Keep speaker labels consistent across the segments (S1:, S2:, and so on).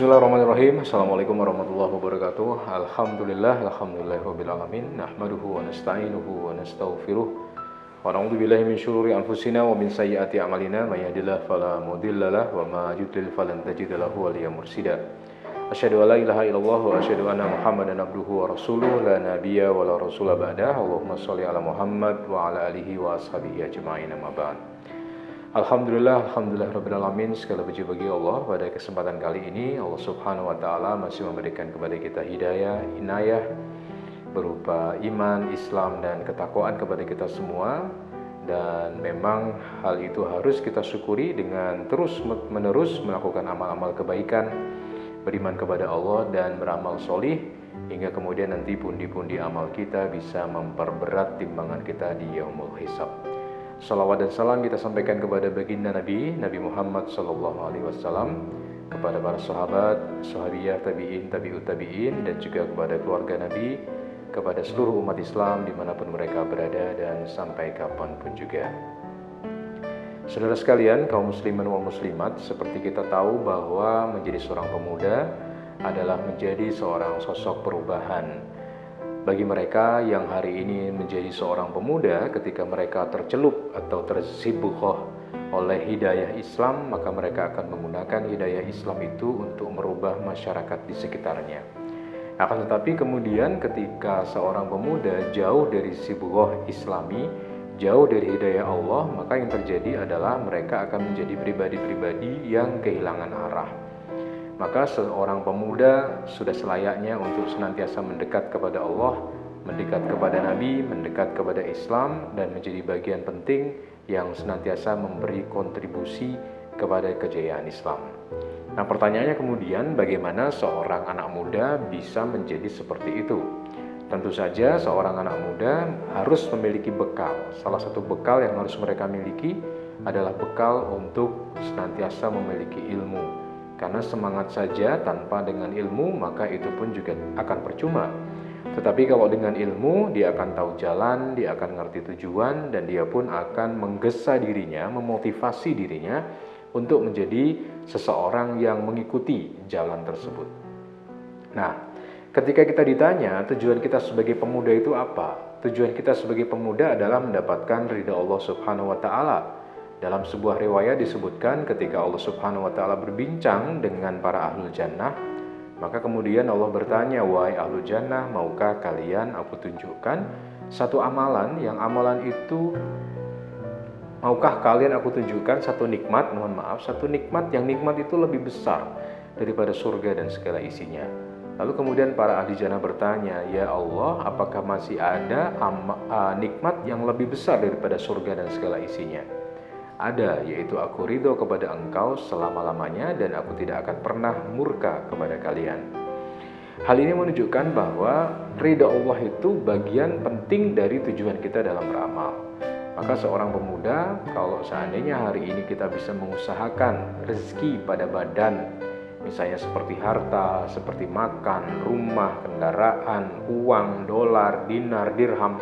S1: Bismillahirrahmanirrahim. Assalamualaikum warahmatullahi wabarakatuh. Alhamdulillahirabbil alamin. Nahmaduhu wa nasta'inuhu wa nastaghfiruh. Wa na'udzu billahi min syururi anfusina wa min sayyiati a'malina. May yahdihillahu fala mudilla lahu wa may yudlil falan tajida lahu waliyyan mursyida. Asyhadu an la ilaha illallah wa asyhadu anna Muhammadan abduhu wa rasuluh la nabiyya wa la rasula ba'da. Allahumma shalli ala Muhammad wa ala alihi wa ashabihi ajma'in. Amma ba'd. Alhamdulillahirabbil alamin. Segala puji bagi Allah. Pada kesempatan kali ini Allah Subhanahu wa taala masih memberikan kepada kita hidayah, inayah berupa iman, Islam dan ketakwaan kepada kita semua. Dan memang hal itu harus kita syukuri dengan terus-menerus melakukan amal-amal kebaikan, beriman kepada Allah dan beramal solih, hingga kemudian nanti pundi-pundi amal kita bisa memperberat timbangan kita di yaumul hisab. Salawat dan salam kita sampaikan kepada baginda Nabi Muhammad SAW, kepada para sahabat, sahabiyah, tabi'in, tabi'ut tabi'in, dan juga kepada keluarga Nabi, kepada seluruh umat Islam dimanapun mereka berada dan sampai kapanpun juga. Saudara sekalian, kaum muslimin wal muslimat, seperti kita tahu bahwa menjadi seorang pemuda adalah menjadi seorang sosok perubahan. Bagi mereka yang hari ini menjadi seorang pemuda, ketika mereka tercelup atau tersibukh oleh hidayah Islam, maka mereka akan menggunakan hidayah Islam itu untuk merubah masyarakat di sekitarnya. Akan tetapi kemudian ketika seorang pemuda jauh dari sibukh Islami, jauh dari hidayah Allah, maka yang terjadi adalah mereka akan menjadi pribadi-pribadi yang kehilangan arah. Maka seorang pemuda sudah selayaknya untuk senantiasa mendekat kepada Allah, mendekat kepada Nabi, mendekat kepada Islam, dan menjadi bagian penting yang senantiasa memberi kontribusi kepada kejayaan Islam. Nah, pertanyaannya kemudian, bagaimana seorang anak muda bisa menjadi seperti itu? Tentu saja seorang anak muda harus memiliki bekal. Salah satu bekal yang harus mereka miliki adalah bekal untuk senantiasa memiliki ilmu. Karena semangat saja tanpa dengan ilmu, maka itu pun juga akan percuma. Tetapi kalau dengan ilmu, dia akan tahu jalan, dia akan ngerti tujuan, dan dia pun akan menggesa dirinya, memotivasi dirinya untuk menjadi seseorang yang mengikuti jalan tersebut. Nah, ketika kita ditanya tujuan kita sebagai pemuda itu apa? Tujuan kita sebagai pemuda adalah mendapatkan ridha Allah Subhanahu wa taala. Dalam sebuah riwayat disebutkan ketika Allah Subhanahu wa taala berbincang dengan para ahlul jannah, maka kemudian Allah bertanya, "Wahai ahlul jannah, maukah kalian aku tunjukkan satu amalan yang amalan itu maukah kalian aku tunjukkan satu nikmat, satu nikmat yang nikmat itu lebih besar daripada surga dan segala isinya." Lalu kemudian para ahli jannah bertanya, "Ya Allah, apakah masih ada nikmat yang lebih besar daripada surga dan segala isinya?" Ada, yaitu aku ridho kepada engkau selama-lamanya dan aku tidak akan pernah murka kepada kalian. Hal ini menunjukkan bahwa ridho Allah itu bagian penting dari tujuan kita dalam beramal. Maka seorang pemuda, kalau seandainya hari ini kita bisa mengusahakan rezeki pada badan, misalnya seperti harta, seperti makan, rumah, kendaraan, uang, dolar, dinar, dirham,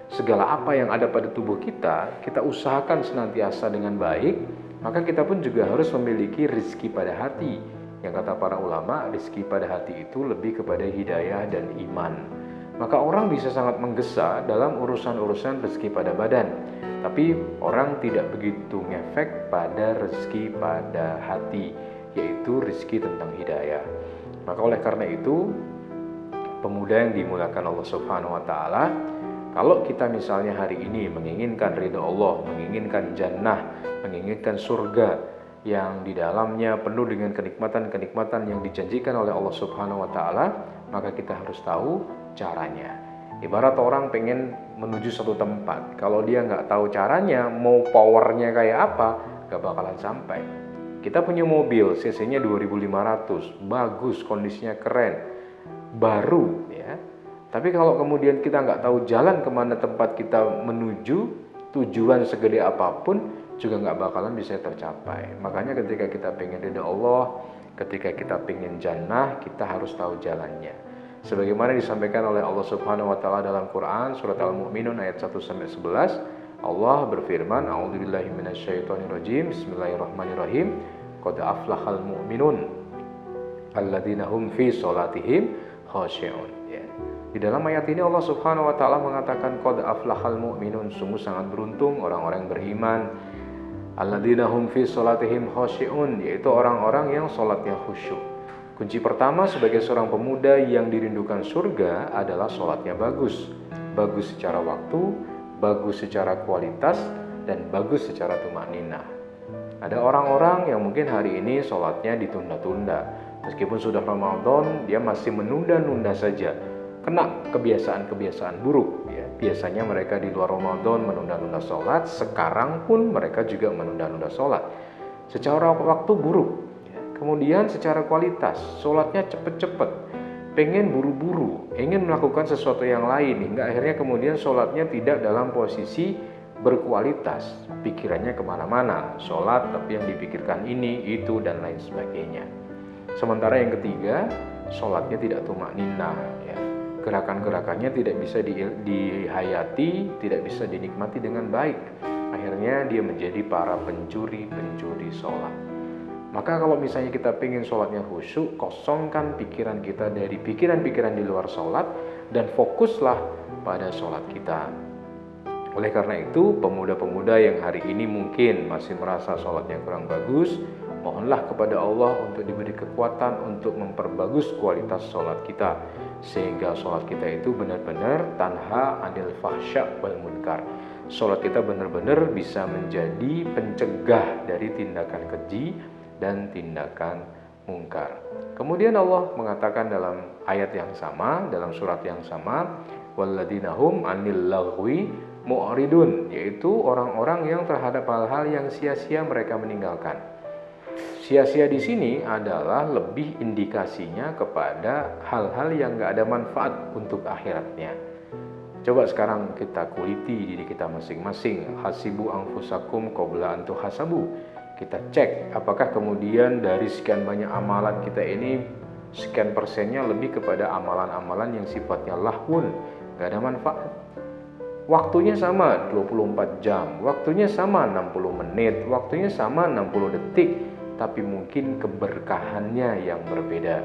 S1: segala apa yang ada pada tubuh kita, kita usahakan senantiasa dengan baik, maka kita pun juga harus memiliki rizki pada hati. Yang kata para ulama, rizki pada hati itu lebih kepada hidayah dan iman. Maka orang bisa sangat menggesa dalam urusan-urusan rizki pada badan, tapi orang tidak begitu ngefek pada rizki pada hati, yaitu rizki tentang hidayah. Maka oleh karena itu, pemuda yang dimuliakan Allah Subhanahu wa taala, kalau kita misalnya hari ini menginginkan ridha Allah, menginginkan jannah, menginginkan surga yang di dalamnya penuh dengan kenikmatan-kenikmatan yang dijanjikan oleh Allah Subhanahu wa taala, maka kita harus tahu caranya. Ibarat orang pengen menuju satu tempat, kalau dia nggak tahu caranya, mau powernya kayak apa, nggak bakalan sampai. Kita punya mobil, cc-nya 2500, bagus, kondisinya keren, baru ya. Tapi kalau kemudian kita nggak tahu jalan kemana tempat kita menuju, tujuan segede apapun juga nggak bakalan bisa tercapai. Makanya ketika kita pengen ridha Allah, ketika kita pengen jannah, kita harus tahu jalannya. Sebagaimana disampaikan oleh Allah Subhanahu wa taala dalam Quran surat Al-Mu'minun ayat 1-11, Allah berfirman, "A'udzubillahi minasyaitonirrajim. Bismillahirrahmanirrahim. Qad aflahal mu'minun." alladzina hum fi sholatihim khashi'un. Ya. Di dalam ayat ini Allah Subhanahu wa taala mengatakan qad aflahal mu'minun, sungguh sangat beruntung orang-orang yang beriman. Alladzina hum fi sholatihim khashi'un, yaitu orang-orang yang sholatnya khusyuk. Kunci pertama sebagai seorang pemuda yang dirindukan surga adalah sholatnya bagus. Bagus secara waktu, bagus secara kualitas, dan bagus secara tumakninah. Ada orang-orang yang mungkin hari ini sholatnya ditunda-tunda. Meskipun sudah Ramadan, dia masih menunda-nunda saja. Kena kebiasaan-kebiasaan buruk. Ya. Biasanya mereka di luar Ramadan menunda-nunda sholat, sekarang pun mereka juga menunda-nunda sholat. Secara waktu buruk. Kemudian secara kualitas, sholatnya cepet-cepet, pengen buru-buru, ingin melakukan sesuatu yang lain, hingga akhirnya kemudian sholatnya tidak dalam posisi berkualitas, pikirannya kemana-mana, sholat tapi yang dipikirkan ini, itu, dan lain sebagainya. Sementara yang ketiga, sholatnya tidak tumakninah, ya. Gerakan-gerakannya tidak bisa dihayati, tidak bisa dinikmati dengan baik. Akhirnya dia menjadi para pencuri-pencuri sholat. Maka kalau misalnya kita pengen sholatnya khusyuk, kosongkan pikiran kita dari pikiran-pikiran di luar sholat dan fokuslah pada sholat kita. Oleh karena itu, pemuda-pemuda yang hari ini mungkin masih merasa sholatnya kurang bagus, mohonlah kepada Allah untuk diberi kekuatan untuk memperbagus kualitas sholat kita, sehingga sholat kita itu benar-benar tanha anil fahsya wal munkar. Sholat kita benar-benar bisa menjadi pencegah dari tindakan keji dan tindakan mungkar. Kemudian Allah mengatakan dalam ayat yang sama, dalam surat yang sama, walladzina hum anil laghwi mu'ridun, yaitu orang-orang yang terhadap hal-hal yang sia-sia mereka meninggalkan. Sia-sia di sini adalah lebih indikasinya kepada hal-hal yang gak ada manfaat untuk akhiratnya. Coba sekarang kita kuliti diri kita masing-masing. Hasibu anfusakum qabla an tuhasabu. Kita cek apakah kemudian dari sekian banyak amalan kita ini sekian persennya lebih kepada amalan-amalan yang sifatnya lahwun, gak ada manfaat. Waktunya sama 24 jam, waktunya sama 60 menit, waktunya sama 60 detik, tapi mungkin keberkahannya yang berbeda.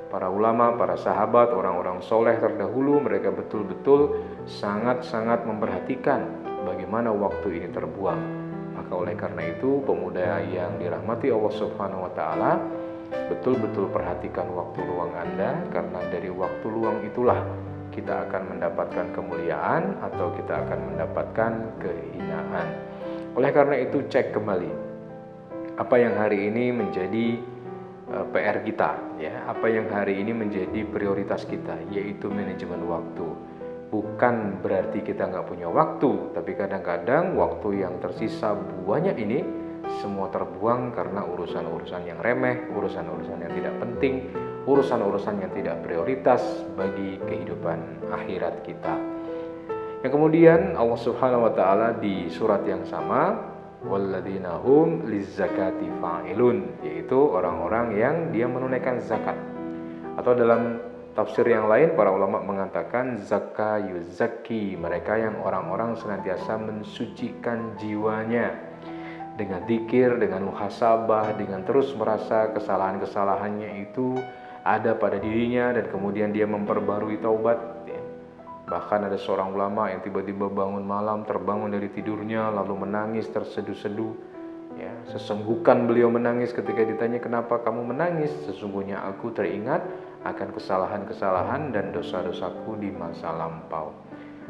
S1: Para ulama, para sahabat, orang-orang soleh terdahulu, mereka betul-betul sangat-sangat memperhatikan bagaimana waktu ini terbuang. Maka oleh karena itu, pemuda yang dirahmati Allah Subhanahu wa taala, betul-betul perhatikan waktu luang Anda, karena dari waktu luang itulah kita akan mendapatkan kemuliaan atau kita akan mendapatkan kehinaan. Oleh karena itu, cek kembali apa yang hari ini menjadi PR kita, ya, apa yang hari ini menjadi prioritas kita, yaitu manajemen waktu. Bukan berarti kita nggak punya waktu, tapi kadang-kadang waktu yang tersisa banyak ini semua terbuang karena urusan-urusan yang remeh, urusan-urusan yang tidak penting, urusan-urusan yang tidak prioritas bagi kehidupan akhirat kita. Yang kemudian Allah Subhanahu wa taala di surat yang sama, walladzina hum lizzakati fa'ilun, yaitu orang-orang yang dia menunaikan zakat. Atau dalam tafsir yang lain, para ulama mengatakan zakka yuzakki, mereka yang orang-orang senantiasa mensucikan jiwanya dengan dzikir, dengan muhasabah, dengan terus merasa kesalahan-kesalahannya itu ada pada dirinya dan kemudian dia memperbarui taubat. Bahkan ada seorang ulama yang tiba-tiba bangun malam, terbangun dari tidurnya lalu menangis terseduh-seduh. Ya, sesenggukan beliau menangis ketika ditanya, kenapa kamu menangis? Sesungguhnya aku teringat akan kesalahan-kesalahan dan dosa-dosaku di masa lampau.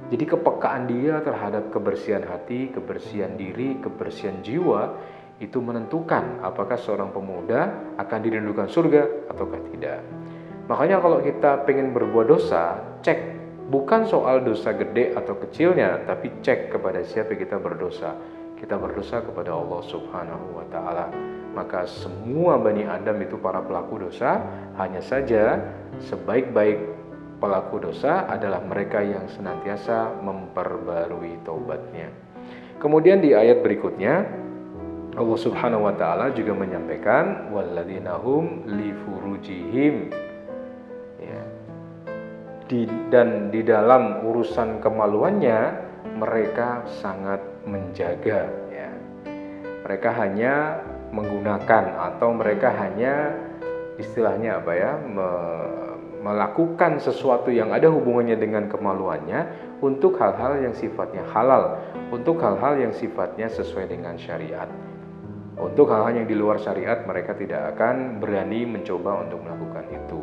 S1: Jadi kepekaan dia terhadap kebersihan hati, kebersihan diri, kebersihan jiwa itu menentukan apakah seorang pemuda akan dirindukan surga ataukah tidak. Makanya kalau kita pengen berbuat dosa, cek bukan soal dosa gede atau kecilnya, tapi cek kepada siapa kita berdosa. Kita berdosa kepada Allah Subhanahu wa taala. Maka semua Bani Adam itu para pelaku dosa, hanya saja sebaik-baik pelaku dosa adalah mereka yang senantiasa memperbarui taubatnya. Kemudian di ayat berikutnya Allah Subhanahu wa taala juga menyampaikan walladzina hum li furujihim, ya. Dan di dalam urusan kemaluannya mereka sangat menjaga, ya. Mereka hanya menggunakan atau mereka hanya istilahnya apa ya, melakukan sesuatu yang ada hubungannya dengan kemaluannya untuk hal-hal yang sifatnya halal, untuk hal-hal yang sifatnya sesuai dengan syariat. Untuk hal-hal yang di luar syariat mereka tidak akan berani mencoba untuk melakukan itu.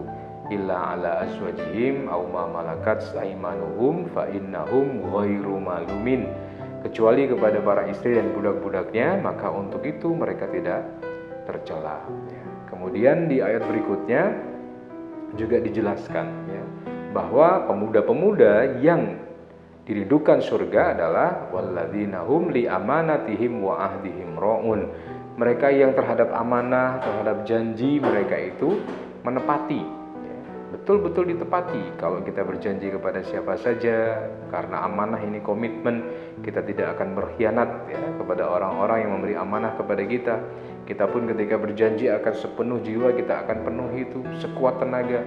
S1: Illa ala azwajihim aw ma malakat aimanuhum fa innahum ghairu malumin. Kecuali kepada para istri dan budak-budaknya, maka untuk itu mereka tidak tercela. Kemudian di ayat berikutnya juga dijelaskan ya, bahwa pemuda-pemuda yang dirindukan surga adalah walladzina hum li amanatihim wa ahdihim raun. Mereka yang terhadap amanah, terhadap janji mereka itu menepati, ya, betul-betul ditepati. Kalau kita berjanji kepada siapa saja, karena amanah ini komitmen, kita tidak akan berkhianat ya, kepada orang-orang yang memberi amanah kepada kita. Kita pun ketika berjanji akan sepenuh jiwa, kita akan penuhi itu sekuat tenaga.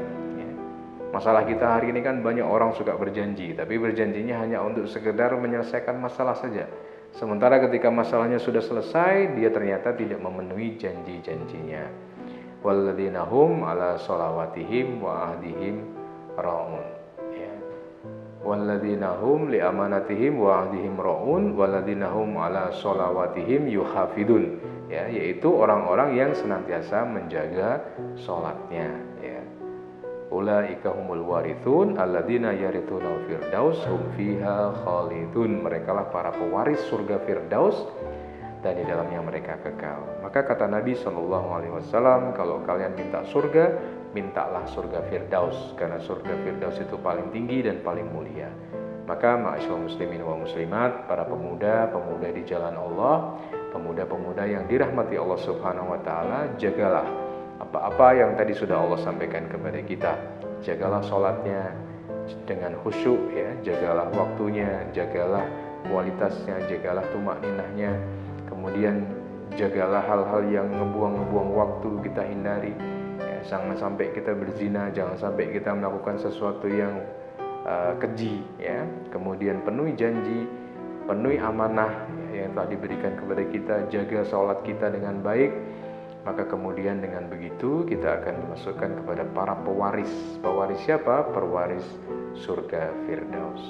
S1: Masalah kita hari ini kan banyak orang suka berjanji, tapi berjanjinya hanya untuk sekedar menyelesaikan masalah saja. Sementara ketika masalahnya sudah selesai, dia ternyata tidak memenuhi janji-janjinya. Walladzina hum ala sholawatihim wa ahdihim raun. Ya. Walladzina hum li amanatihim wa ahdihim raun, walladzina hum ala sholawatihim yuhafidun. Ya, yaitu orang-orang yang senantiasa menjaga sholatnya. Ya. Ulaika humul warithun alladzina yarithuna firdaus hum fiha khalidun. Merekalah para pewaris surga Firdaus dan di dalamnya mereka kekal. Maka kata Nabi SAW, kalau kalian minta surga, mintalah surga Firdaus, karena surga Firdaus itu paling tinggi dan paling mulia. Maka ma'asyiral muslimin wa muslimat, para pemuda-pemuda di jalan Allah, pemuda-pemuda yang dirahmati Allah Subhanahu wa taala, jagalah apa-apa yang tadi sudah Allah sampaikan kepada kita. Jagalah sholatnya dengan khusyuk ya, jagalah waktunya, jagalah kualitasnya, jagalah tumakninahnya. Kemudian jagalah hal-hal yang ngebuang waktu, kita hindari ya, jangan sampai kita berzina, jangan sampai kita melakukan sesuatu yang keji ya. Kemudian penuhi janji, penuhi amanah ya, yang telah diberikan kepada kita, jaga sholat kita dengan baik. Maka kemudian dengan begitu kita akan dimasukkan kepada para pewaris. Pewaris siapa? Pewaris surga Firdaus.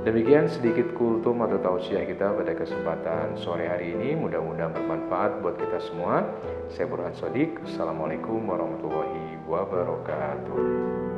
S1: Demikian sedikit kultum atau tausiah kita pada kesempatan sore hari ini. Mudah-mudahan bermanfaat buat kita semua. Saya Burhan Shadiq. Assalamualaikum warahmatullahi wabarakatuh.